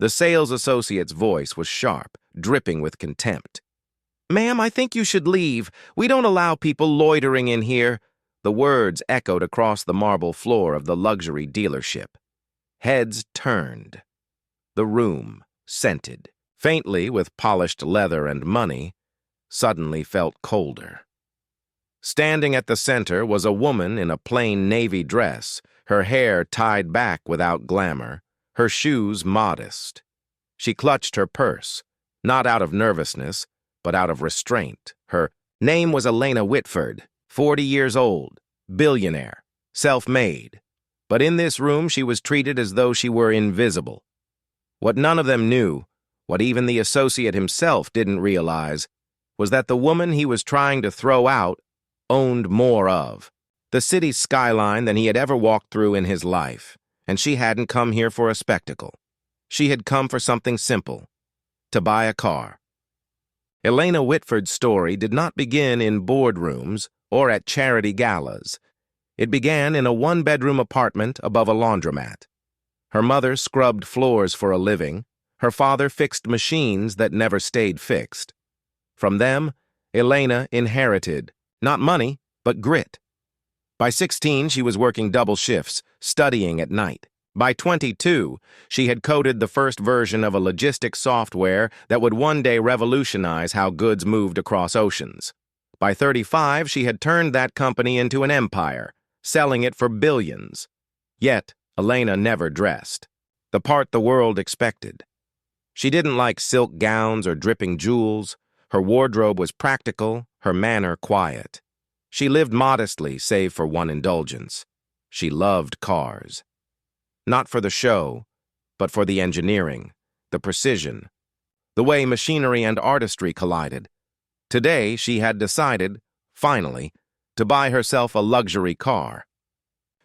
The sales associate's voice was sharp, dripping with contempt. "Ma'am, I think you should leave. We don't allow people loitering in here." The words echoed across the marble floor of the luxury dealership. Heads turned. The room, scented, faintly with polished leather and money, suddenly felt colder. Standing at the center was a woman in a plain navy dress, her hair tied back without glamour, her shoes modest. She clutched her purse, not out of nervousness, but out of restraint. Her name was Elena Whitford, 40 years old, billionaire, self-made. But in this room she was treated as though she were invisible. What none of them knew, what even the associate himself didn't realize, was that the woman he was trying to throw out owned more of the city's skyline than he had ever walked through in his life, and she hadn't come here for a spectacle. She had come for something simple, to buy a car. Elena Whitford's story did not begin in boardrooms or at charity galas. It began in a one-bedroom apartment above a laundromat. Her mother scrubbed floors for a living. Her father fixed machines that never stayed fixed. From them, Elena inherited not money, but grit. By 16, she was working double shifts, studying at night. By 22, she had coded the first version of a logistics software that would one day revolutionize how goods moved across oceans. By 35, she had turned that company into an empire, selling it for billions. Yet, Elena never dressed, the part the world expected. She didn't like silk gowns or dripping jewels. Her wardrobe was practical, her manner quiet. She lived modestly, save for one indulgence. She loved cars. Not for the show, but for the engineering, the precision, the way machinery and artistry collided. Today, she had decided, finally, to buy herself a luxury car.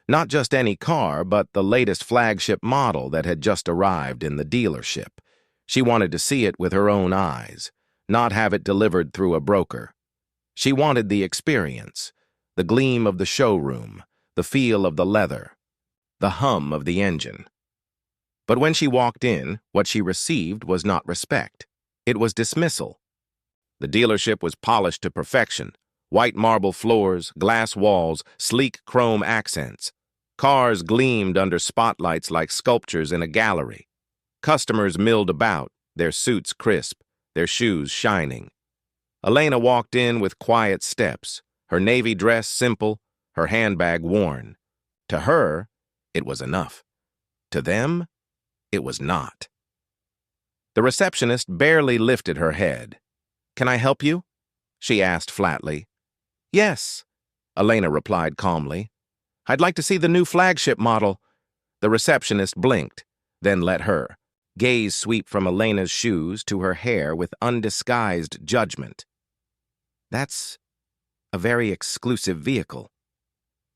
Not just any car, but the latest flagship model that had just arrived in the dealership. She wanted to see it with her own eyes, not have it delivered through a broker. She wanted the experience, the gleam of the showroom, the feel of the leather, the hum of the engine. But when she walked in, what she received was not respect. It was dismissal. The dealership was polished to perfection. White marble floors, glass walls, sleek chrome accents. Cars gleamed under spotlights like sculptures in a gallery. Customers milled about, their suits crisp, their shoes shining. Elena walked in with quiet steps, her navy dress simple, her handbag worn. To her, it was enough. To them, it was not. The receptionist barely lifted her head. "Can I help you?" she asked flatly. "Yes," Elena replied calmly. "I'd like to see the new flagship model." The receptionist blinked, then let her gaze sweep from Elena's shoes to her hair with undisguised judgment. "That's a very exclusive vehicle."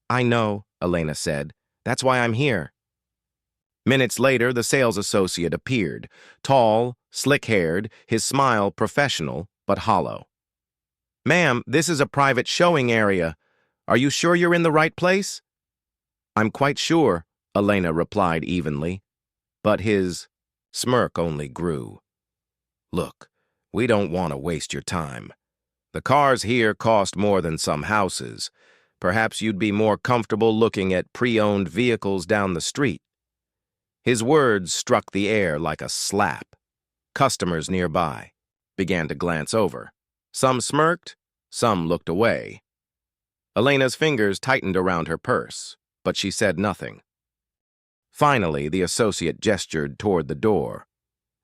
"I know," Elena said. "That's why I'm here." Minutes later, the sales associate appeared, tall, slick-haired, his smile professional but hollow. "Ma'am, this is a private showing area. Are you sure you're in the right place?" "I'm quite sure," Elena replied evenly. But his smirk only grew. "Look, we don't want to waste your time. The cars here cost more than some houses. Perhaps you'd be more comfortable looking at pre-owned vehicles down the street." His words struck the air like a slap. Customers nearby began to glance over. Some smirked, some looked away. Elena's fingers tightened around her purse, but she said nothing. Finally, the associate gestured toward the door.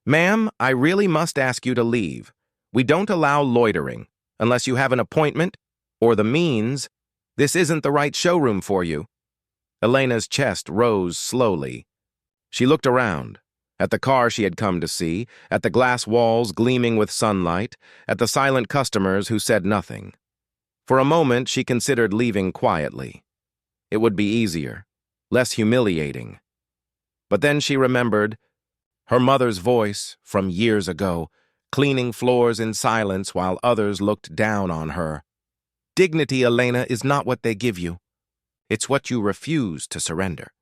"Ma'am, I really must ask you to leave. We don't allow loitering, unless you have an appointment or the means. This isn't the right showroom for you." Elena's chest rose slowly. She looked around, at the car she had come to see, at the glass walls gleaming with sunlight, at the silent customers who said nothing. For a moment, she considered leaving quietly. It would be easier, less humiliating. But then she remembered her mother's voice from years ago, cleaning floors in silence while others looked down on her. "Dignity, Elena, is not what they give you. It's what you refuse to surrender."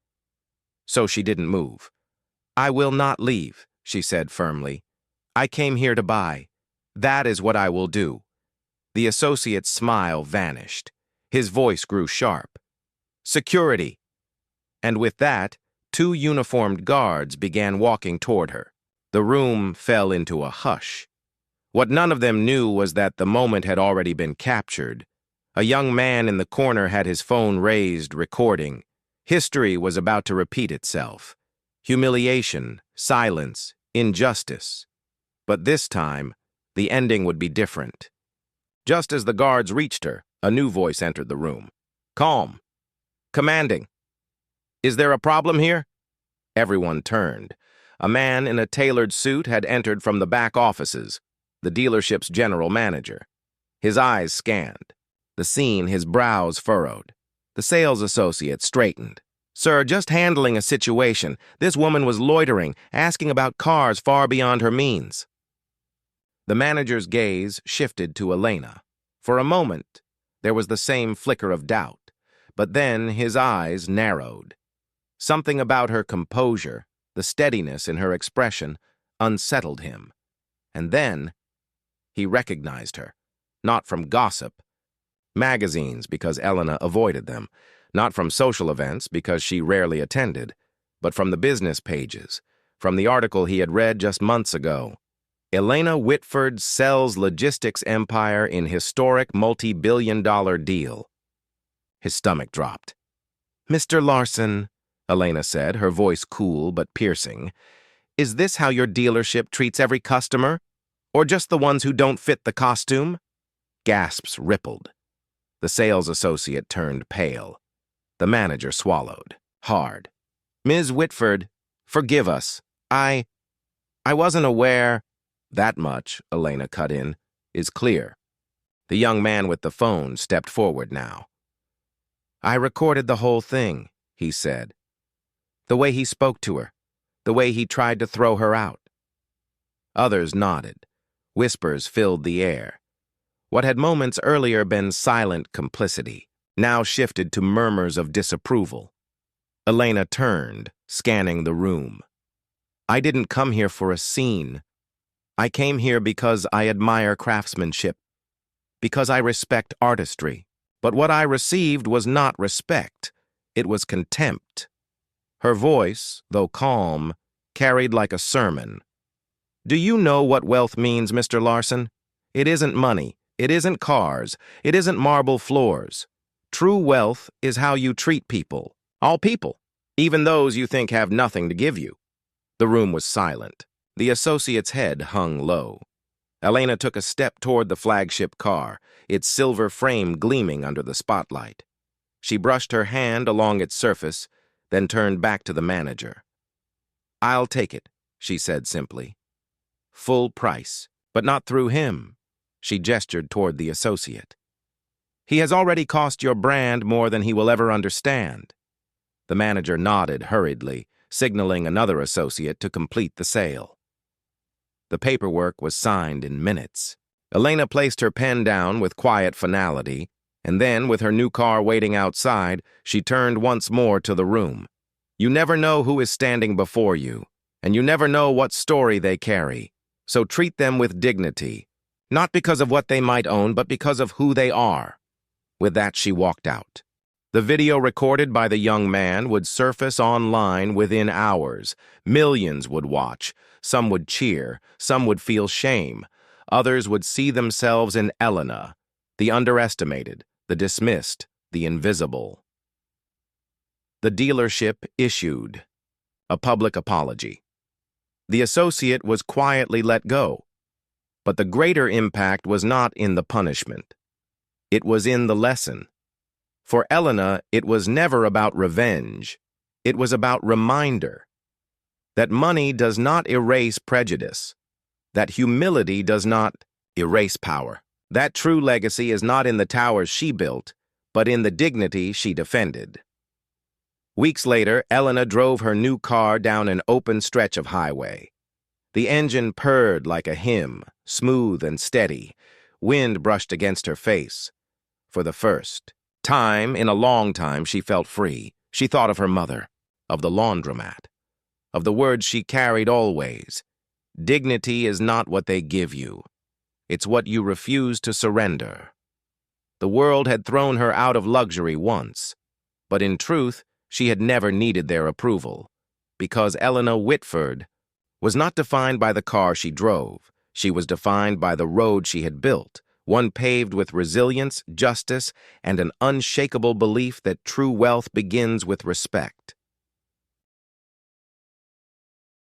So she didn't move. "I will not leave," she said firmly. "I came here to buy. That is what I will do." The associate's smile vanished. His voice grew sharp. "Security!" And with that, two uniformed guards began walking toward her. The room fell into a hush. What none of them knew was that the moment had already been captured. A young man in the corner had his phone raised, recording. History was about to repeat itself. Humiliation, silence, injustice. But this time, the ending would be different. Just as the guards reached her, a new voice entered the room. Calm. Commanding. "Is there a problem here?" Everyone turned. A man in a tailored suit had entered from the back offices, the dealership's general manager. His eyes scanned. The scene, his brows furrowed. The sales associate straightened. "Sir, just handling a situation. This woman was loitering, asking about cars far beyond her means." The manager's gaze shifted to Elena. For a moment, there was the same flicker of doubt, but then his eyes narrowed. Something about her composure, the steadiness in her expression, unsettled him. And then, he recognized her, not from gossip, magazines because Elena avoided them, not from social events because she rarely attended, but from the business pages, from the article he had read just months ago. Elena Whitford sells logistics empire in historic multi-billion-dollar deal. His stomach dropped. "Mr. Larson," Elena said, her voice cool but piercing, "is this how your dealership treats every customer? Or just the ones who don't fit the costume?" Gasps rippled. The sales associate turned pale. The manager swallowed, hard. "Ms. Whitford, forgive us. I wasn't aware—" "That much," Elena cut in, "is clear." The young man with the phone stepped forward now. "I recorded the whole thing," he said. "The way he spoke to her, the way he tried to throw her out." Others nodded. Whispers filled the air. What had moments earlier been silent complicity now shifted to murmurs of disapproval. Elena turned, scanning the room. "I didn't come here for a scene. I came here because I admire craftsmanship, because I respect artistry. But what I received was not respect. It was contempt." Her voice, though calm, carried like a sermon. "Do you know what wealth means, Mr. Larson? It isn't money. It isn't cars. It isn't marble floors. True wealth is how you treat people. All people. Even those you think have nothing to give you." The room was silent. The associate's head hung low. Elena took a step toward the flagship car, its silver frame gleaming under the spotlight. She brushed her hand along its surface, then turned back to the manager. "I'll take it," she said simply. "Full price, but not through him." She gestured toward the associate. "He has already cost your brand more than he will ever understand." The manager nodded hurriedly, signaling another associate to complete the sale. The paperwork was signed in minutes. Elena placed her pen down with quiet finality, and then, with her new car waiting outside, she turned once more to the room. You never know who is standing before you, and you never know what story they carry, so treat them with dignity, not because of what they might own, but because of who they are. With that, she walked out. The video recorded by the young man would surface online within hours. Millions would watch. Some would cheer. Some would feel shame. Others would see themselves in Elena, the underestimated, the dismissed, the invisible. The dealership issued a public apology. The associate was quietly let go. But the greater impact was not in the punishment. It was in the lesson. For Elena, it was never about revenge. It was about reminder. That money does not erase prejudice. That humility does not erase power. That true legacy is not in the towers she built, but in the dignity she defended. Weeks later, Elena drove her new car down an open stretch of highway. The engine purred like a hymn, smooth and steady. Wind brushed against her face. For the first time in a long time, she felt free. She thought of her mother, of the laundromat, of the words she carried always. Dignity is not what they give you. It's what you refuse to surrender. The world had thrown her out of luxury once, but in truth, she had never needed their approval, because Eleanor Whitford was not defined by the car she drove. She was defined by the road she had built, one paved with resilience, justice, and an unshakable belief that true wealth begins with respect.